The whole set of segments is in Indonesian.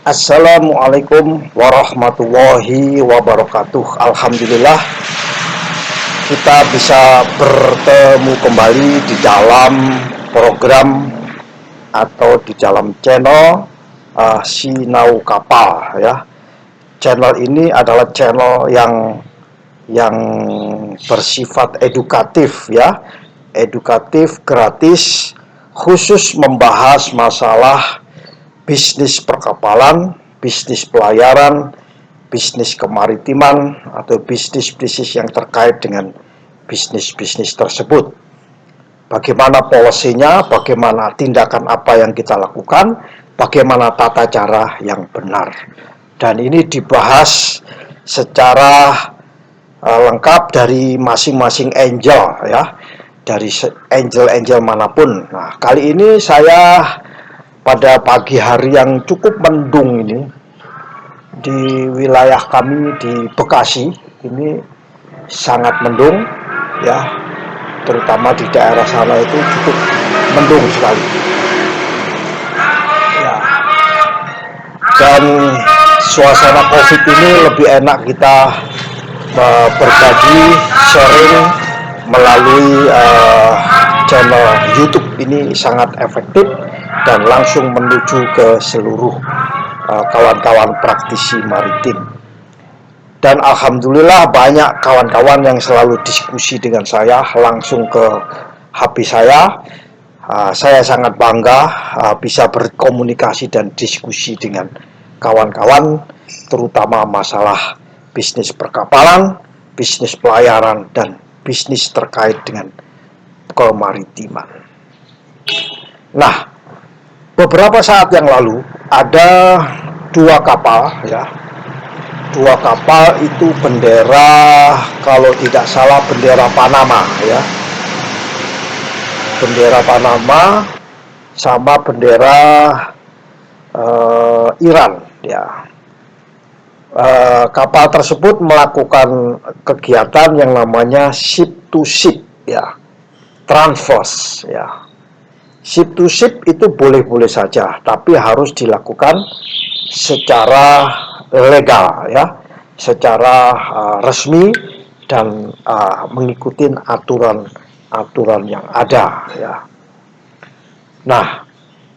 Assalamualaikum warahmatullahi wabarakatuh. Alhamdulillah kita bisa bertemu kembali di dalam program atau di dalam channel Sinau Kapal ya. Channel ini adalah channel yang bersifat edukatif ya. Edukatif, gratis, khusus membahas masalah bisnis perkapalan, bisnis pelayaran, bisnis kemaritiman, atau bisnis-bisnis yang terkait dengan bisnis-bisnis tersebut. Bagaimana polisinya, bagaimana tindakan apa yang kita lakukan, bagaimana tata cara yang benar. Dan ini dibahas secara lengkap dari masing-masing angel ya, dari angel-angel manapun. Nah, kali ini saya pada pagi hari yang cukup mendung ini di wilayah kami di Bekasi ini sangat mendung ya, terutama di daerah sana itu cukup mendung sekali ya. Dan suasana COVID ini lebih enak kita berbagi sharing melalui channel YouTube ini sangat efektif dan langsung menuju ke seluruh kawan-kawan praktisi maritim. Dan alhamdulillah banyak kawan-kawan yang selalu diskusi dengan saya langsung ke HP saya. Saya sangat bangga bisa berkomunikasi dan diskusi dengan kawan-kawan, terutama masalah bisnis perkapalan, bisnis pelayaran, dan bisnis terkait dengan kemaritiman. Nah, beberapa saat yang lalu ada dua kapal ya. Dua kapal itu bendera, kalau tidak salah bendera Panama ya. Bendera Panama sama bendera Iran ya. Kapal tersebut melakukan kegiatan yang namanya ship to ship ya, transfers ya. Ship to ship itu boleh-boleh saja, tapi harus dilakukan secara legal ya, secara resmi dan mengikuti aturan yang ada ya. Nah,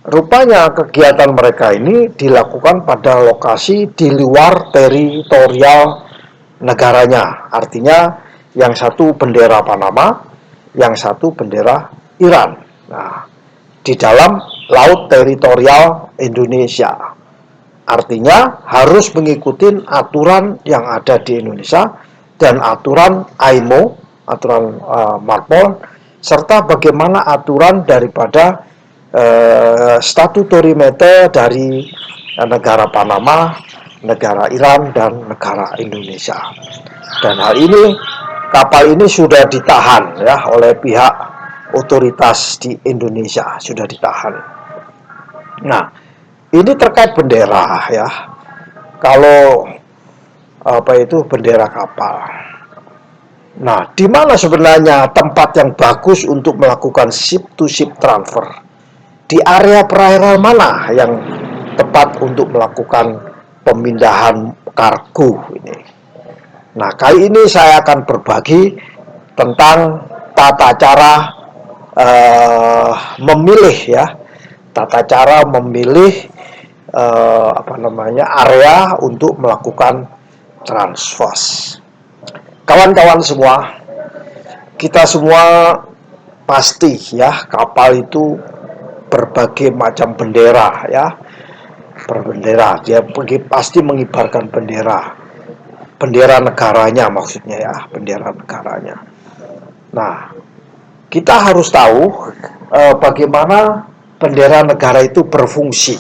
rupanya kegiatan mereka ini dilakukan pada lokasi di luar teritorial negaranya. Artinya yang satu bendera Panama, yang satu bendera Iran. Nah, di dalam laut teritorial Indonesia. Artinya harus mengikuti aturan yang ada di Indonesia dan aturan IMO, aturan MARPOL, serta bagaimana aturan daripada statutory matter dari negara Panama, negara Iran, dan negara Indonesia. Dan hal ini, kapal ini sudah ditahan ya oleh pihak otoritas di Indonesia, sudah ditahan. Nah, ini terkait bendera ya. Kalau bendera kapal. Nah, di mana sebenarnya tempat yang bagus untuk melakukan ship to ship transfer? Di area perairan mana yang tepat untuk melakukan pemindahan kargo ini? Nah, kali ini saya akan berbagi tentang tata cara memilih ya, tata cara memilih area untuk melakukan transfers. Kawan-kawan semua, kita semua pasti ya, kapal itu berbagai macam bendera ya, berbendera, dia pasti mengibarkan bendera negaranya, maksudnya ya, bendera negaranya. Nah, kita harus tahu bagaimana bendera negara itu berfungsi.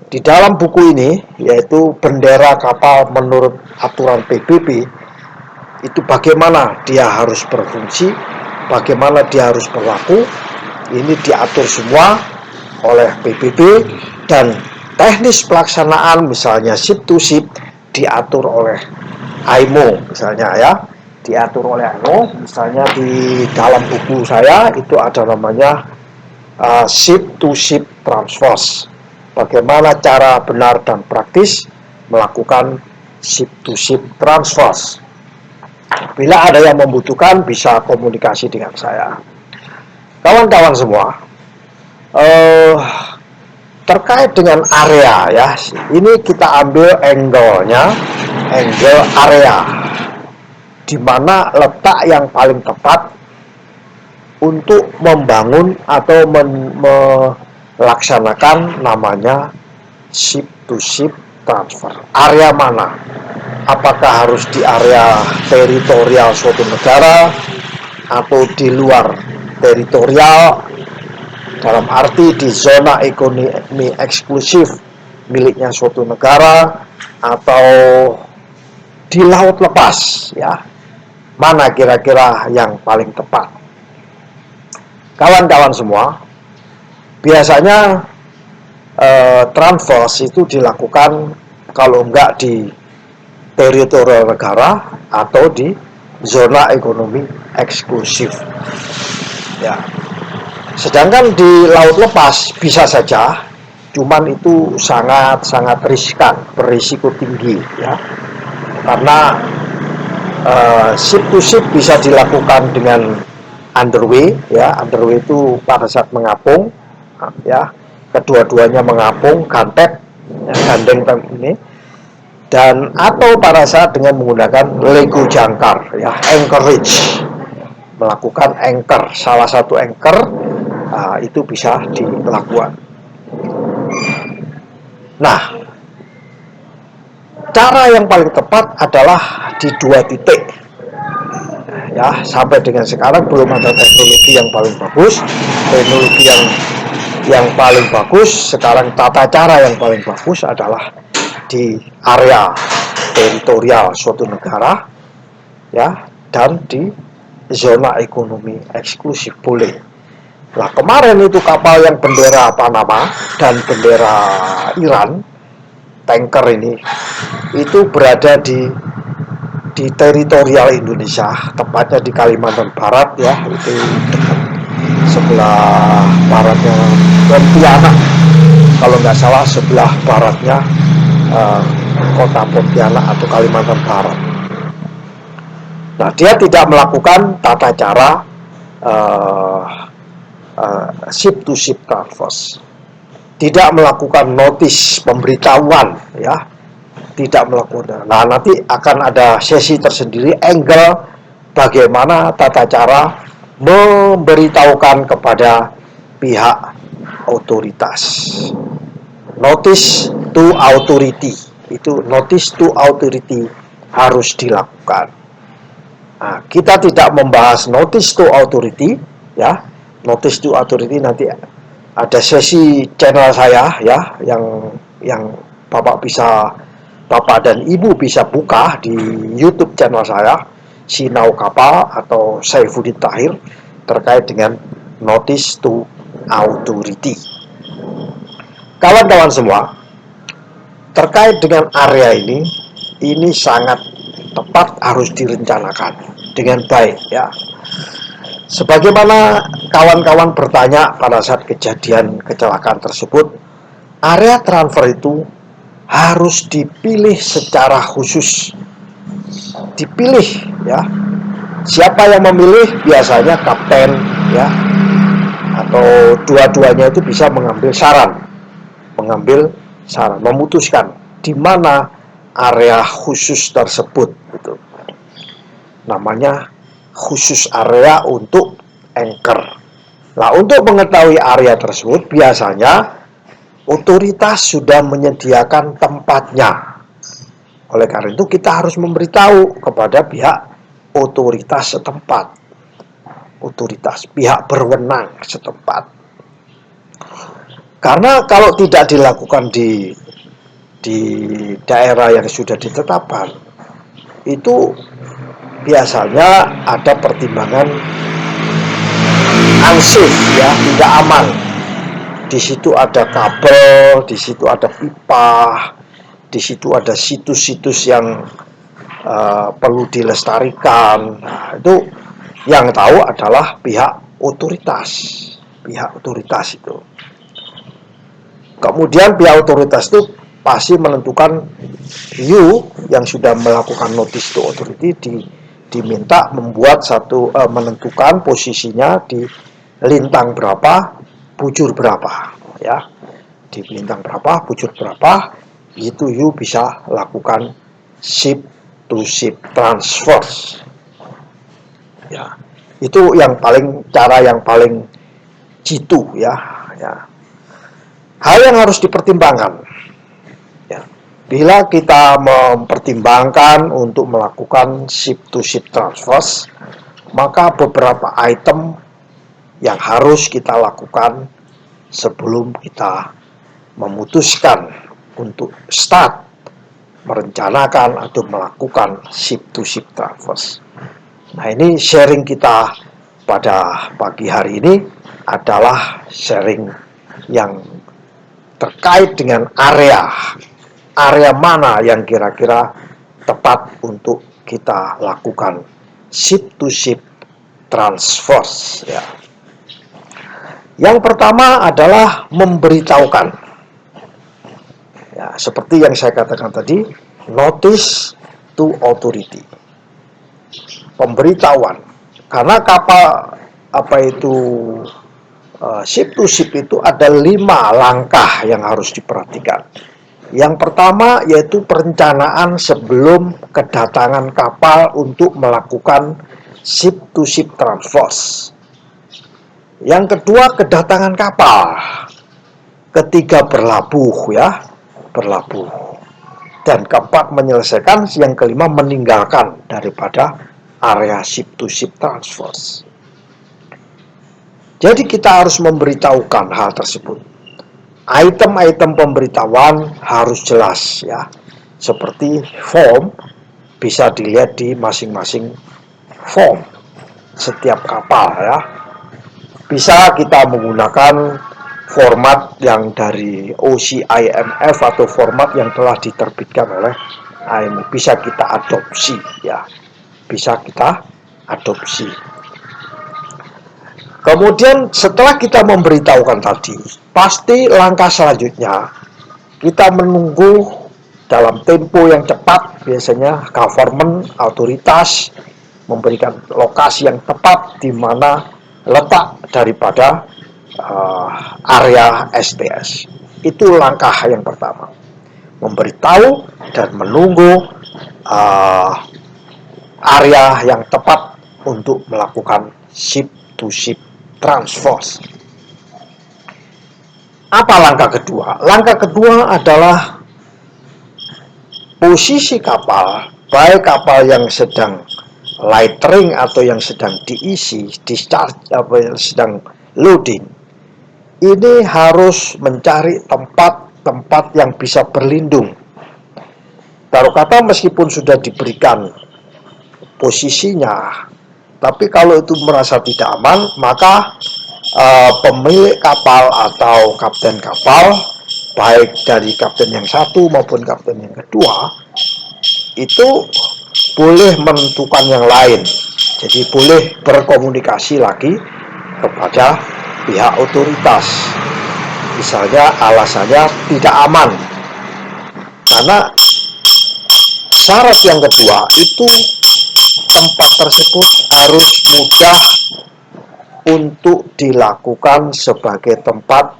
Di dalam buku ini, yaitu bendera kapal menurut aturan PBB, itu bagaimana dia harus berfungsi, bagaimana dia harus berlaku, ini diatur semua oleh PBB, dan teknis pelaksanaan misalnya ship to ship diatur oleh IMO misalnya ya, diatur oleh IMO. Misalnya di dalam buku saya itu ada namanya ship to ship transfers. bagaimana cara benar dan praktis melakukan ship-to-ship transfers. Bila ada yang membutuhkan, bisa komunikasi dengan saya. Kawan-kawan semua, terkait dengan area ya, ini kita ambil angle-nya, angle area, di mana letak yang paling tepat untuk membangun atau melaksanakan namanya ship-to-ship transfer. Area mana? Apakah harus di area teritorial suatu negara atau di luar teritorial, dalam arti di zona ekonomi eksklusif miliknya suatu negara, atau di laut lepas ya. Mana kira-kira yang paling tepat? Kawan-kawan semua, biasanya transfers itu dilakukan kalau enggak di teritorial negara atau di zona ekonomi eksklusif ya. Sedangkan di laut lepas bisa saja, cuman itu sangat riskan, berisiko tinggi ya. Karena ship to ship bisa dilakukan dengan underway ya. Underway itu pada saat mengapung ya, kedua-duanya mengapung, gantet ya, gandeng ini, dan atau pada saat dengan menggunakan lego jangkar ya, anchorage, melakukan anchor, salah satu anchor itu bisa dilakukan. Nah, cara yang paling tepat adalah di 2 titik ya. Sampai dengan sekarang belum ada teknologi yang paling bagus. Teknologi yang paling bagus sekarang, tata cara yang paling bagus adalah di area teritorial suatu negara ya, dan di zona ekonomi eksklusif boleh. Nah, kemarin itu kapal yang bendera Panama dan bendera Iran, tanker ini, itu berada di teritorial Indonesia, tepatnya di Kalimantan Barat ya, itu dekat sebelah baratnya Pontianak, kalau nggak salah sebelah baratnya kota Pontianak atau Kalimantan Barat. Nah, dia tidak melakukan tata cara ship to ship transfers, tidak melakukan notis pemberitahuan ya, tidak melakukan. Nah, nanti akan ada sesi tersendiri, angle bagaimana tata cara memberitahukan kepada pihak otoritas. Notice to authority, itu notice to authority harus dilakukan. Nah, kita tidak membahas notice to authority ya. Notice to authority nanti ada sesi channel saya ya, yang Bapak dan Ibu bisa buka di YouTube channel saya, Sinau Kapal atau Saifuddin Tahir, terkait dengan notice to authority. Kawan-kawan semua, terkait dengan area ini sangat tepat, harus direncanakan dengan baik ya. Sebagaimana kawan-kawan bertanya pada saat kejadian kecelakaan tersebut, area transfer itu harus dipilih secara khusus. Dipilih ya. Siapa yang memilih? Biasanya kapten ya, atau dua-duanya itu bisa mengambil saran, memutuskan di mana area khusus tersebut gitu. Namanya khusus area untuk anchor. Nah, untuk mengetahui area tersebut biasanya otoritas sudah menyediakan tempatnya. Oleh karena itu kita harus memberitahu kepada pihak otoritas setempat, otoritas pihak berwenang setempat. Karena kalau tidak dilakukan di daerah yang sudah ditetapkan, itu biasanya ada pertimbangan unsafe ya, tidak aman. Di situ ada kabel, di situ ada pipa, di situ ada situs-situs yang perlu dilestarikan. Nah, itu yang tahu adalah pihak otoritas itu. Kemudian pihak otoritas itu pasti menentukan you yang sudah melakukan notice to authority diminta membuat menentukan posisinya di lintang berapa, bujur berapa, ya. Di lintang berapa, bujur berapa, itu you bisa lakukan ship to ship transfer. Ya. Itu cara yang paling jitu, ya. Hal yang harus dipertimbangkan, ya. Bila kita mempertimbangkan untuk melakukan ship to ship transfers, maka beberapa item yang harus kita lakukan sebelum kita memutuskan untuk start merencanakan atau melakukan ship to ship transfers. Nah, ini sharing kita pada pagi hari ini adalah sharing yang terkait dengan area mana yang kira-kira tepat untuk kita lakukan ship to ship transfers, ya. Yang pertama adalah memberitahukan, ya, seperti yang saya katakan tadi, notice to authority, pemberitahuan. Karena kapal ship to ship itu ada 5 langkah yang harus diperhatikan. Yang pertama yaitu perencanaan sebelum kedatangan kapal untuk melakukan ship to ship transfers. Yang kedua, kedatangan kapal. Ketiga, berlabuh. Dan keempat, menyelesaikan. Yang kelima, meninggalkan daripada area ship to ship transfers. Jadi kita harus memberitahukan hal tersebut. Item-item pemberitahuan harus jelas, ya. Seperti form bisa dilihat di masing-masing form setiap kapal, ya. Bisa kita menggunakan format yang dari OCIMF atau format yang telah diterbitkan oleh IMO. Bisa kita adopsi, ya. Bisa kita adopsi. Kemudian setelah kita memberitahukan tadi, pasti langkah selanjutnya kita menunggu dalam tempo yang cepat. Biasanya government, otoritas memberikan lokasi yang tepat di mana letak daripada area STS. Itu langkah yang pertama, memberitahu dan menunggu area yang tepat untuk melakukan ship to ship transfers. Apa langkah kedua? Langkah kedua adalah posisi kapal, baik kapal yang sedang lightering atau yang sedang diisi, discharge atau yang sedang loading. Ini harus mencari tempat-tempat yang bisa berlindung. Taruh kata meskipun sudah diberikan posisinya, tapi kalau itu merasa tidak aman, maka pemilik kapal atau kapten kapal, baik dari kapten yang satu maupun kapten yang kedua, itu boleh menentukan yang lain. Jadi boleh berkomunikasi lagi kepada pihak otoritas. Misalnya alasannya tidak aman. Karena syarat yang kedua itu tempat tersebut harus mudah untuk dilakukan sebagai tempat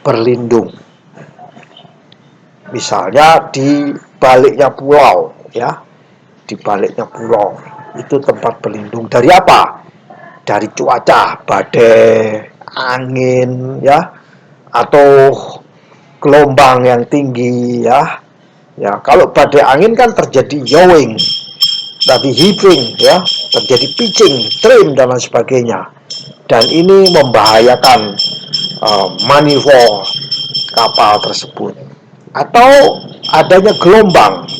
berlindung. Misalnya di baliknya pulau, ya. Di baliknya pulau itu tempat berlindung dari apa? Dari cuaca, badai, angin, ya, atau gelombang yang tinggi, ya. Ya, kalau badai angin kan terjadi yawing, tadi heaving, ya, terjadi pitching, trim dan lain sebagainya. Dan ini membahayakan manifold kapal tersebut. Atau adanya gelombang.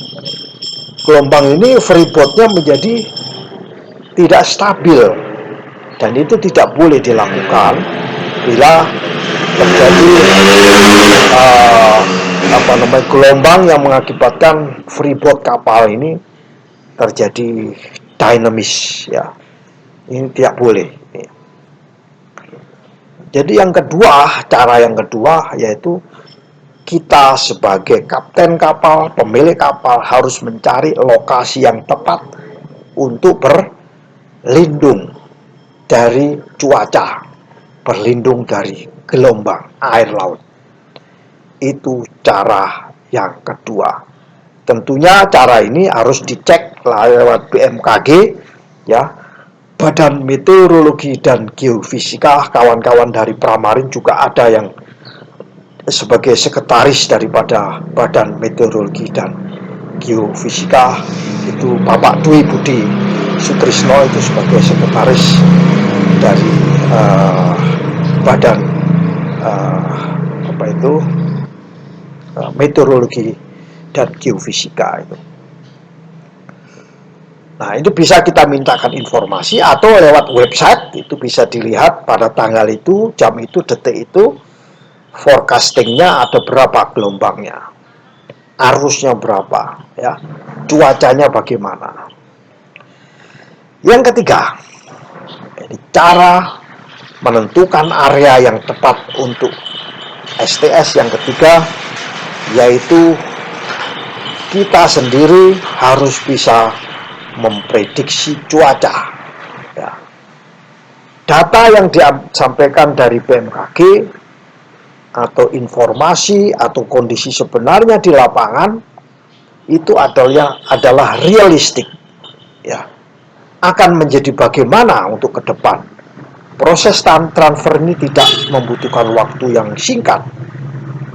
Gelombang ini freeboardnya menjadi tidak stabil, dan itu tidak boleh dilakukan bila terjadi gelombang yang mengakibatkan freeboard kapal ini terjadi dinamis, ya. Ini tidak boleh. Jadi yang kedua, cara yang kedua yaitu kita sebagai kapten kapal, pemilik kapal harus mencari lokasi yang tepat untuk berlindung dari cuaca, berlindung dari gelombang air laut. Itu cara yang kedua. Tentunya cara ini harus dicek lewat BMKG, ya, Badan Meteorologi dan Geofisika. Kawan-kawan dari Pramarin juga ada yang sebagai sekretaris daripada Badan Meteorologi dan Geofisika, itu Bapak Dwi Budi Sutrisno, itu sebagai sekretaris dari Badan Meteorologi dan Geofisika itu. Nah, itu bisa kita mintakan informasi atau lewat website, itu bisa dilihat pada tanggal itu, jam itu, detik itu, forecastingnya ada berapa gelombangnya, arusnya berapa, ya, cuacanya bagaimana. Yang ketiga, ini cara menentukan area yang tepat untuk STS. Yang ketiga, yaitu kita sendiri harus bisa memprediksi cuaca, ya. Data yang disampaikan dari BMKG atau informasi atau kondisi sebenarnya di lapangan itu adalah realistik, ya. Akan menjadi bagaimana untuk ke depan. Proses transfer ini tidak membutuhkan waktu yang singkat,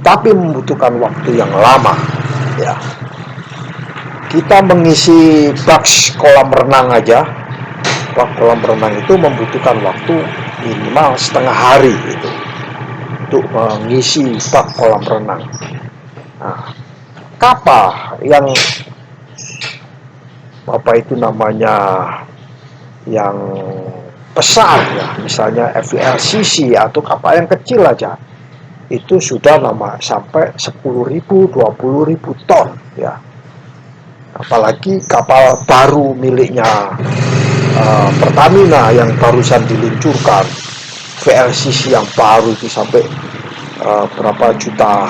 tapi membutuhkan waktu yang lama, ya. Kita mengisi bak kolam renang aja, bak kolam renang itu membutuhkan waktu minimal setengah hari itu untuk mengisi bak kolam renang. Nah, kapal yang yang besar, ya, misalnya FVLCC atau kapal yang kecil aja, itu sudah sampai 10.000, 20.000 ton, ya. Apalagi kapal baru miliknya Pertamina yang barusan diluncurkan, VLCC yang baru itu sampai berapa juta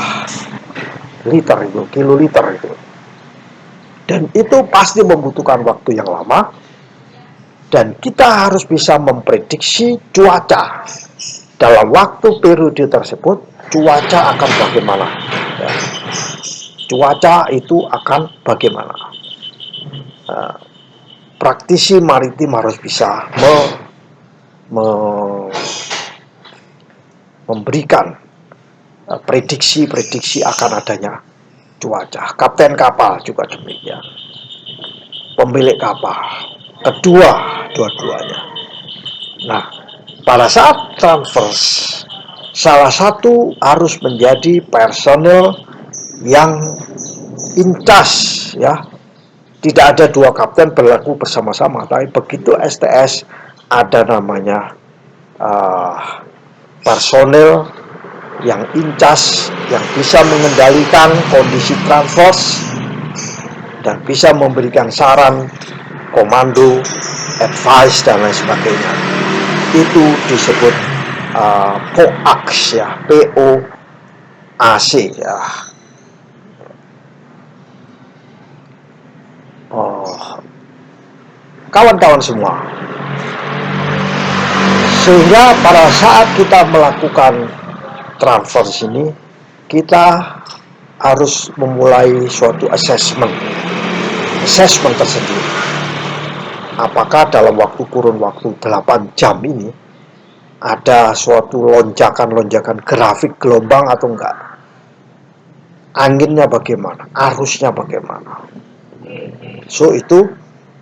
liter itu, kiloliter itu. Dan itu pasti membutuhkan waktu yang lama, dan kita harus bisa memprediksi cuaca dalam waktu periode tersebut. Cuaca akan bagaimana, ya. Cuaca itu akan bagaimana. Praktisi maritim harus bisa memberikan prediksi akan adanya cuaca. Kapten kapal juga demikian, pemilik kapal, dua-duanya. Nah, pada saat transfer, salah satu harus menjadi personel yang in charge, ya. Tidak ada dua kapten berlaku bersama-sama, tapi begitu STS ada namanya personel yang in charge, yang bisa mengendalikan kondisi transverse dan bisa memberikan saran, komando, advice, dan lain sebagainya. Itu disebut POAC, ya, POAC, ya. Kawan-kawan semua, sehingga pada saat kita melakukan transfer ini, kita harus memulai suatu assessment tersendiri. Apakah dalam kurun waktu 8 jam ini ada suatu lonjakan grafik gelombang atau enggak, anginnya bagaimana, arusnya bagaimana. So, itu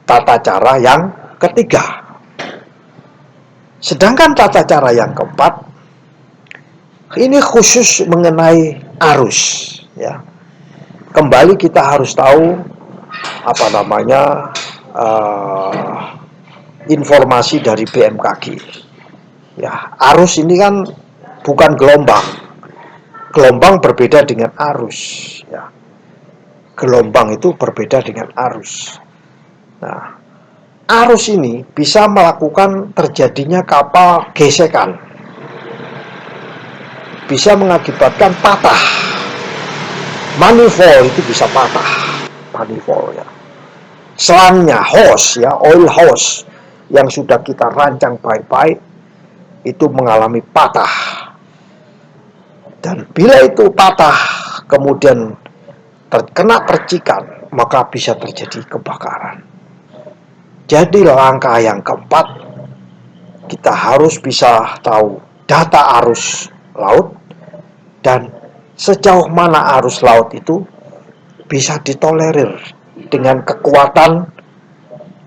tata cara yang ketiga. Sedangkan tata cara yang keempat, ini khusus mengenai arus, ya. Kembali kita harus tahu informasi dari BMKG. Ya, arus ini kan bukan gelombang. Gelombang berbeda dengan arus, ya. Gelombang itu berbeda dengan arus. Nah, arus ini bisa melakukan terjadinya kapal gesekan, bisa mengakibatkan patah, Manifold itu bisa patah, manifold ya. Selangnya, hose ya, oil hose yang sudah kita rancang baik-baik itu mengalami patah. Dan bila itu patah kemudian terkena percikan, maka bisa terjadi kebakaran. Jadi langkah yang keempat, kita harus bisa tahu data arus laut dan sejauh mana arus laut itu bisa ditolerir dengan kekuatan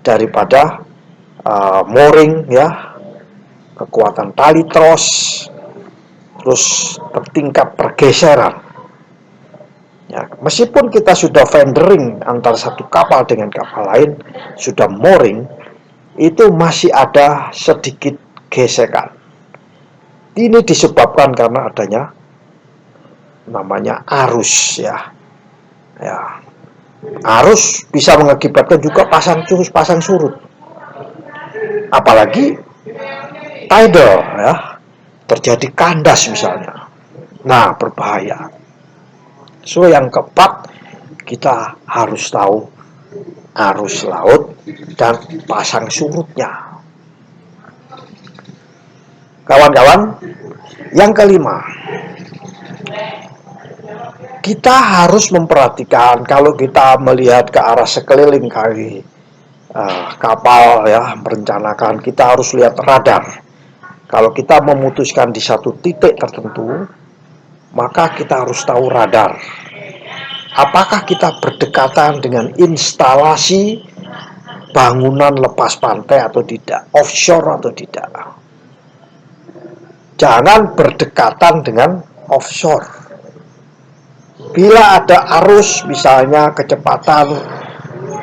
daripada mooring ya, kekuatan tali tros, terus tingkat pergeseran. Ya, meskipun kita sudah fendering antara satu kapal dengan kapal lain, sudah mooring, itu masih ada sedikit gesekan. Ini disebabkan karena adanya namanya arus ya. Ya. Arus bisa mengakibatkan juga pasang surut. Apalagi tidal ya, terjadi kandas misalnya. Nah, berbahaya. So yang keempat, kita harus tahu arus laut dan pasang surutnya. Kawan-kawan, yang kelima, kita harus memperhatikan kalau kita melihat ke arah sekeliling kali kapal ya, merencanakan, kita harus lihat radar. Kalau kita memutuskan di satu titik tertentu, maka kita harus tahu radar. Apakah kita berdekatan dengan instalasi bangunan lepas pantai atau tidak, offshore atau tidak. Jangan berdekatan dengan offshore. Bila ada arus misalnya kecepatan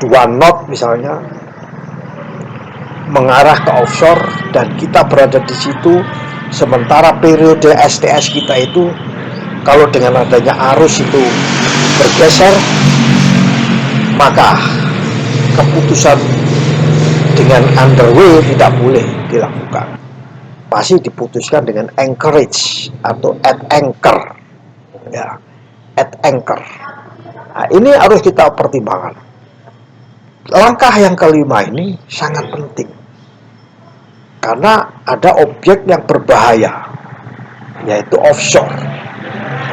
2 knot misalnya mengarah ke offshore dan kita berada di situ, sementara periode STS kita itu kalau dengan adanya arus itu bergeser, maka keputusan dengan underway tidak boleh dilakukan. Pasti diputuskan dengan anchorage atau at anchor ya, at anchor. Nah, ini harus kita pertimbangkan. Langkah yang kelima ini sangat penting karena ada objek yang berbahaya, yaitu offshore.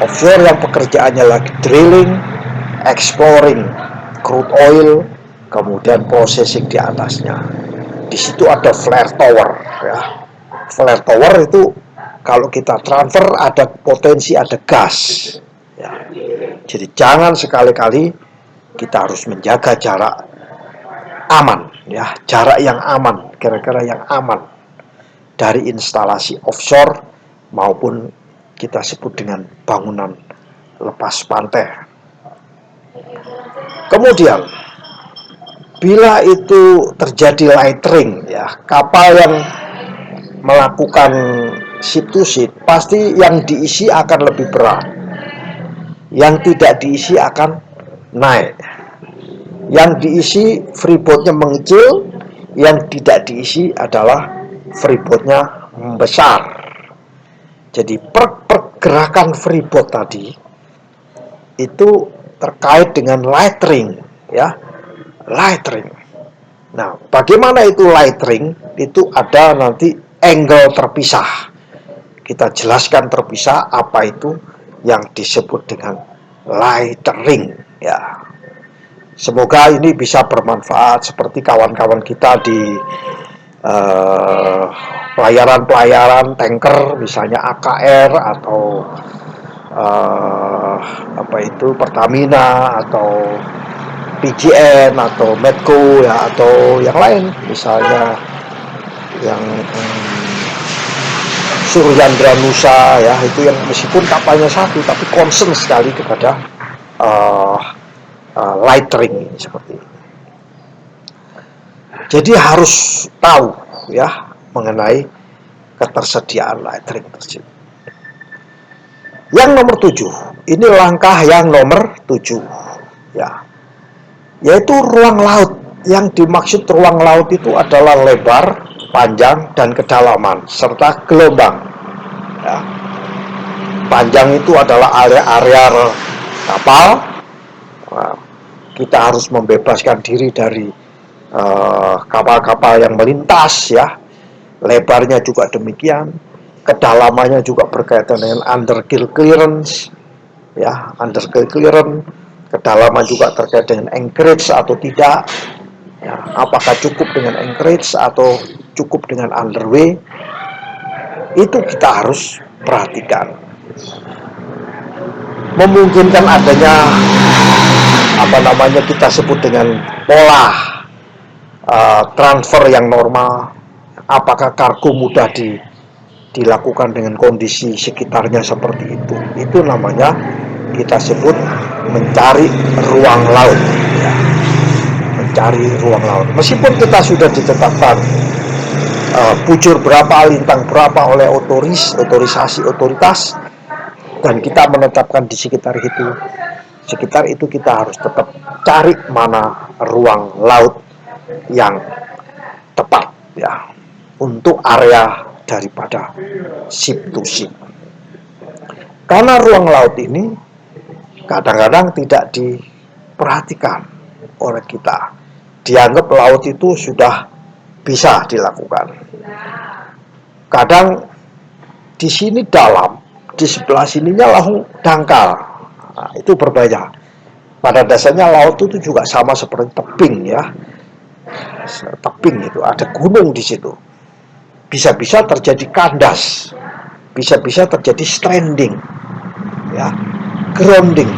Offshore yang pekerjaannya lagi drilling, exploring crude oil, kemudian processing di atasnya. Di situ ada flare tower ya. Flare tower itu kalau kita transfer ada potensi ada gas ya. Jadi jangan sekali-kali, kita harus menjaga jarak aman ya, jarak yang aman, kira-kira yang aman dari instalasi offshore maupun kita sebut dengan bangunan lepas pantai. Kemudian bila itu terjadi lightering ya, kapal yang melakukan ship to ship, pasti yang diisi akan lebih berat, yang tidak diisi akan naik. Yang diisi freeboardnya mengecil, yang tidak diisi adalah freeboardnya membesar. Jadi pergerakan freeboard tadi itu terkait dengan lightering ya, lightering. Nah, bagaimana itu lightering? Itu ada nanti angle terpisah. Kita jelaskan terpisah apa itu yang disebut dengan lightering ya. Semoga ini bisa bermanfaat seperti kawan-kawan kita di pelayaran-pelayaran tanker, misalnya AKR atau Pertamina atau PGN atau Medco ya, atau yang lain misalnya yang Suryandra Nusa ya, itu yang meskipun kapalnya satu tapi concern sekali kepada lightering seperti ini. Jadi harus tahu ya mengenai ketersediaan lightering tersebut. Yang nomor 7, ini langkah yang nomor 7 ya, yaitu ruang laut. Yang dimaksud ruang laut itu adalah lebar, panjang, dan kedalaman serta gelombang ya. Panjang itu adalah area-area kapal, kita harus membebaskan diri dari kapal-kapal yang melintas ya. Lebarnya juga demikian, kedalamannya juga berkaitan dengan underkill clearance ya, underkill clearance, kedalaman juga terkait dengan anchorage atau tidak ya, apakah cukup dengan anchorage atau cukup dengan underway, itu kita harus perhatikan. Memungkinkan adanya kita sebut dengan pola transfer yang normal. Apakah kargo mudah dilakukan dengan kondisi sekitarnya seperti itu? Itu namanya kita sebut mencari ruang laut ya. Mencari ruang laut. Meskipun kita sudah ditetapkan bujur berapa, lintang berapa oleh otorisasi otoritas, dan kita menetapkan di sekitar itu kita harus tetap cari mana ruang laut yang tepat ya untuk area daripada ship to ship. Karena ruang laut ini kadang-kadang tidak diperhatikan oleh kita. Dianggap laut itu sudah bisa dilakukan. Kadang di sini dalam, di sebelah sininya langsung dangkal. Nah, itu berbeda. Pada dasarnya laut itu juga sama seperti tebing ya. Tebing itu ada gunung di situ. Bisa-bisa terjadi kandas, bisa-bisa terjadi stranding, ya, grounded.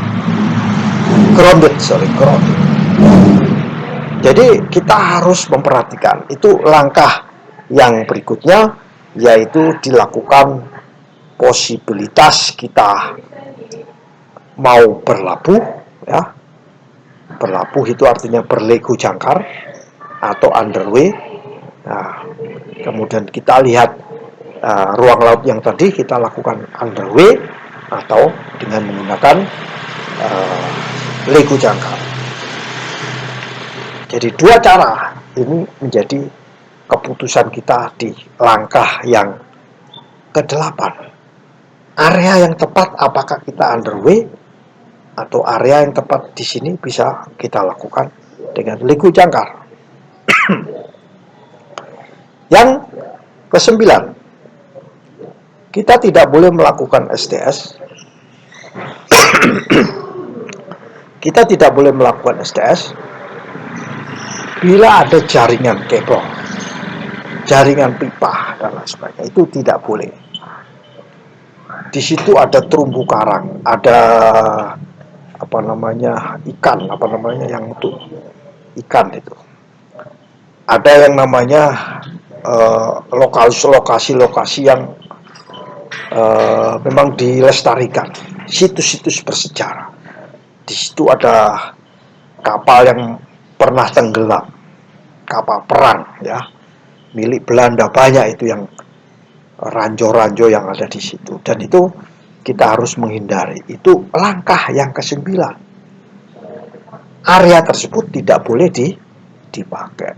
Jadi kita harus memperhatikan. Itu langkah yang berikutnya, yaitu dilakukan posibilitas kita mau berlabuh, ya. Berlabuh itu artinya berlegu jangkar atau underway. Nah, kemudian kita lihat ruang laut yang tadi kita lakukan underway atau dengan menggunakan legu jangkar. Jadi dua cara ini menjadi keputusan kita di langkah yang ke-8. Area yang tepat apakah kita underway atau area yang tepat di sini bisa kita lakukan dengan legu jangkar. Yang ke-9, kita tidak boleh melakukan STS. Kita tidak boleh melakukan STS bila ada jaringan kabel, jaringan pipa dan lain sebagainya. Itu tidak boleh. Di situ ada terumbu karang, ada ikan, yang untuk ikan itu. Ada yang namanya lokasi-lokasi yang memang dilestarikan, situs-situs bersejarah. Di situ ada kapal yang pernah tenggelam, kapal perang ya, milik Belanda, banyak itu yang ranjau-ranjau yang ada di situ, dan itu kita harus menghindari. Itu langkah yang ke-9. Area tersebut tidak boleh dipakai.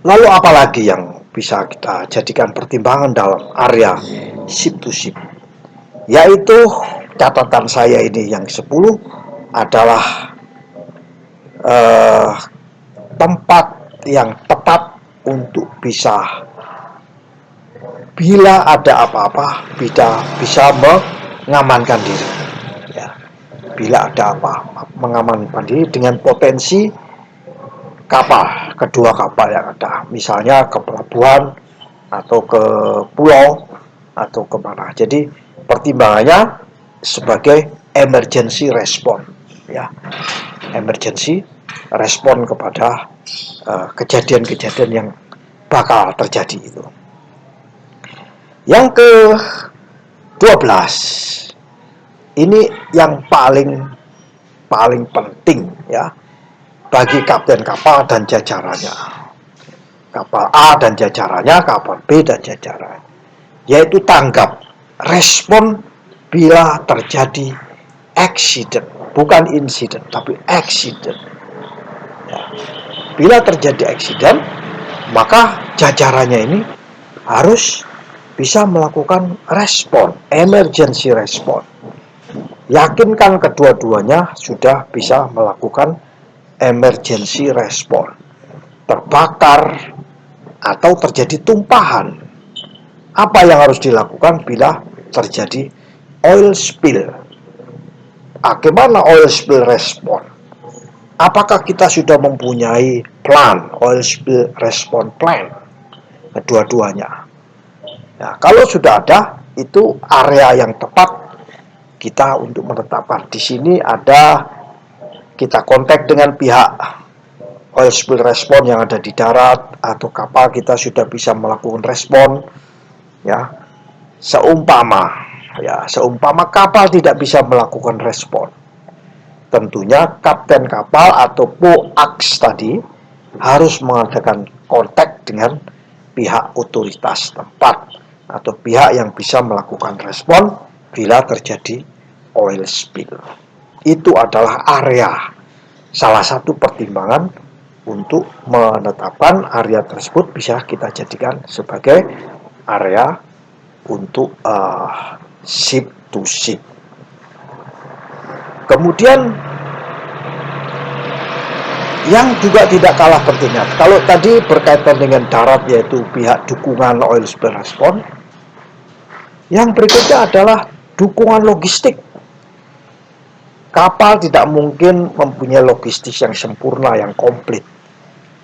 Lalu apalagi yang bisa kita jadikan pertimbangan dalam area ship to ship? Yaitu catatan saya ini yang 10 adalah tempat yang tepat untuk bisa, bila ada apa-apa, bisa mengamankan diri ya. Bila ada apa, mengamankan diri dengan potensi kapal, kedua kapal yang ada, misalnya ke pelabuhan atau ke pulau atau kemana. Jadi pertimbangannya sebagai emergency response ya, emergency respon kepada kejadian-kejadian yang bakal terjadi itu. Yang ke-12 ini yang paling penting ya bagi kapten kapal dan jajarannya, kapal A dan jajarannya, kapal B dan jajarannya, yaitu tanggap, respon bila terjadi accident, bukan insiden tapi accident ya. Bila terjadi accident, maka jajarannya ini harus bisa melakukan respon, emergency respon. yakinkan kedua-duanya sudah bisa melakukan emergency response. Terbakar atau terjadi tumpahan, apa yang harus dilakukan bila terjadi oil spill? Bagaimana oil spill response? Apakah kita sudah mempunyai plan, oil spill response plan? Kedua-duanya. Nah, kalau sudah ada, itu area yang tepat kita untuk menetapkan. Di sini ada, kita kontak dengan pihak oil spill response yang ada di darat atau kapal, kita sudah bisa melakukan respon. Ya, seumpama kapal tidak bisa melakukan respon, tentunya kapten kapal atau POAX tadi harus mengadakan kontak dengan pihak otoritas tempat atau pihak yang bisa melakukan respon bila terjadi oil spill. Itu adalah area, salah satu pertimbangan untuk menetapkan area tersebut bisa kita jadikan sebagai area untuk ship to ship. Kemudian yang juga tidak kalah pentingnya, kalau tadi berkaitan dengan darat yaitu pihak dukungan oil spill response, yang berikutnya adalah dukungan logistik. Kapal tidak mungkin mempunyai logistik yang sempurna, yang komplit.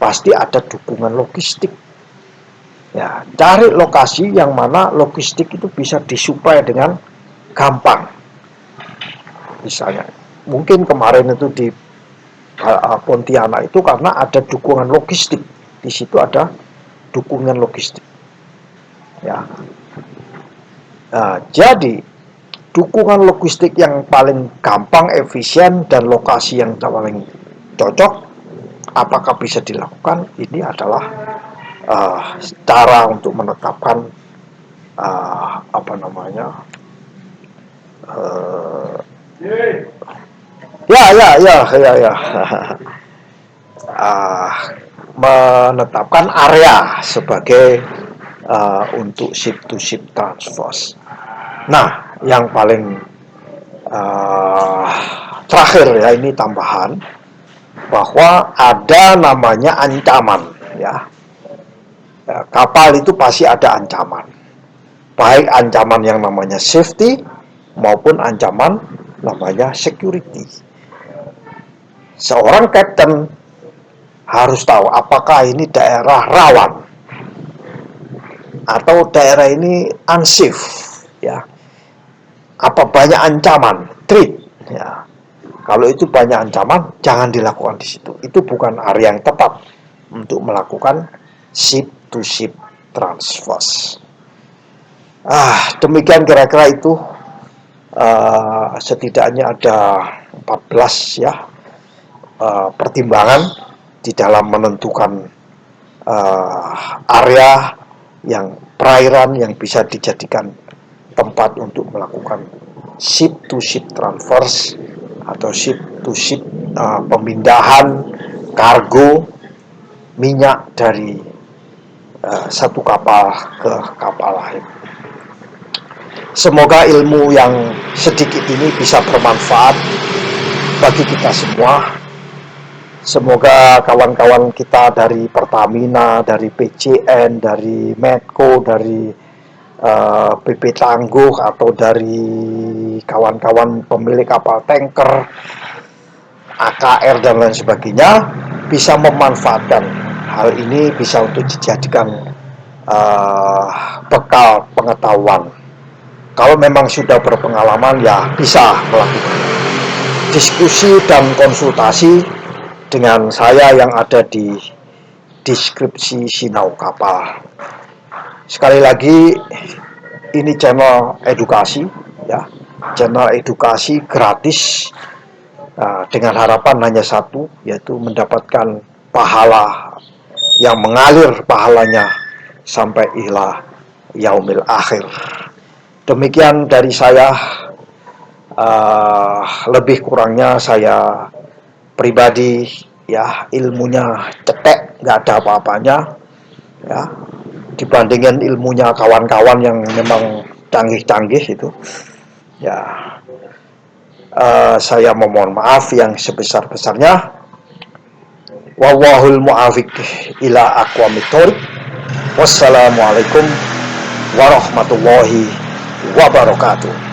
Pasti ada dukungan logistik. Ya, cari lokasi yang mana logistik itu bisa disuplai dengan gampang. Misalnya, mungkin kemarin itu di Pontianak itu karena ada dukungan logistik. Di situ ada dukungan logistik. Ya. Nah, jadi dukungan logistik yang paling gampang, efisien, dan lokasi yang paling cocok, apakah bisa dilakukan? Ini adalah cara untuk menetapkan menetapkan area sebagai untuk ship to ship transfer. Nah, yang paling terakhir ya, ini tambahan bahwa ada namanya ancaman ya. Kapal itu pasti ada ancaman, baik ancaman yang namanya safety maupun ancaman namanya security. Seorang kapten harus tahu apakah ini daerah rawan atau daerah ini unsafe ya. Apa banyak ancaman, threat ya. Kalau itu banyak ancaman, jangan dilakukan di situ. Itu bukan area yang tepat untuk melakukan ship to ship transfer. Demikian kira-kira itu. Setidaknya ada 14 ya pertimbangan di dalam menentukan area yang perairan yang bisa dijadikan tempat untuk melakukan ship to ship transfer atau ship to ship pemindahan kargo minyak dari satu kapal ke kapal lain. Semoga ilmu yang sedikit ini bisa bermanfaat bagi kita semua. Semoga kawan-kawan kita dari Pertamina, dari PCN, dari Medco, dari BP Tangguh, atau dari kawan-kawan pemilik kapal tanker, AKR dan lain sebagainya bisa memanfaatkan hal ini, bisa untuk dijadikan bekal pengetahuan. Kalau memang sudah berpengalaman ya bisa melakukan diskusi dan konsultasi dengan saya yang ada di deskripsi Sinau Kapal. Sekali lagi, ini channel edukasi ya, channel edukasi gratis, dengan harapan hanya satu, yaitu mendapatkan pahala yang mengalir pahalanya sampai ila yaumil akhir. Demikian dari saya, lebih kurangnya saya pribadi ya, ilmunya cetek, nggak ada apa-apanya ya, dibandingkan ilmunya kawan-kawan yang memang canggih-canggih itu ya. Saya memohon maaf yang sebesar-besarnya. Wallahul mu'afiq ila aqwamit thoriq. Wassalamualaikum warahmatullahi wabarakatuh.